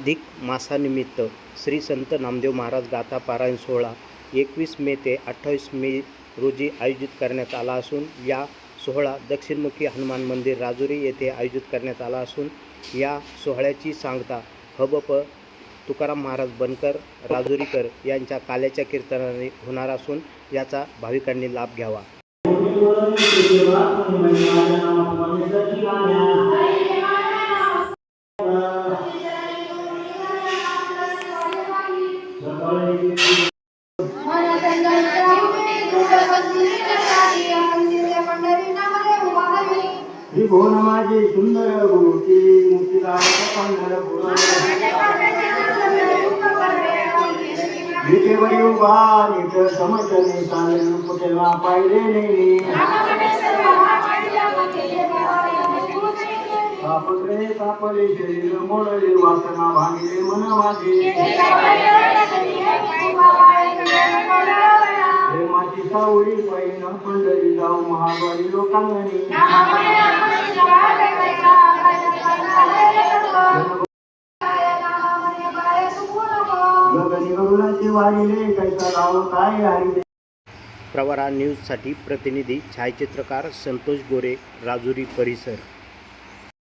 अधिक मासानिमित्त श्री संत नामदेव महाराज गाथा पारायण सोहळा 21 मे ते 28 मे रोजी आयोजित करण्यात आला असून या सोहळा दक्षिणमुखी हनुमान मंदिर राजुरी येथे आयोजित करण्यात आला असून या सोहळ्याची सांगता हबप तुकाराम महाराज बनकर राजुरीकर यांच्या काल्याच्या कीर्तनाने होणार असून याचा भाविकांनी लाभ घ्यावा। त्रिभुवन माझे सुंदर गुरुची विटेवरी उभा नीट समजणे चालेल कुठेला पाहिले नाही तापत्रे तापले शरीर मोडले वासना भांगले मन माझे प्रेमाची सावळी पैन पंढरी जाऊ महाद्वारी लोकांगणी गगनी गरुडाचे वारिले कैसा गाव काय हरी। प्रवरा न्यूजसाठी प्रतिनिधी छायाचित्रकार संतोष गोरे राजुरी परिसर।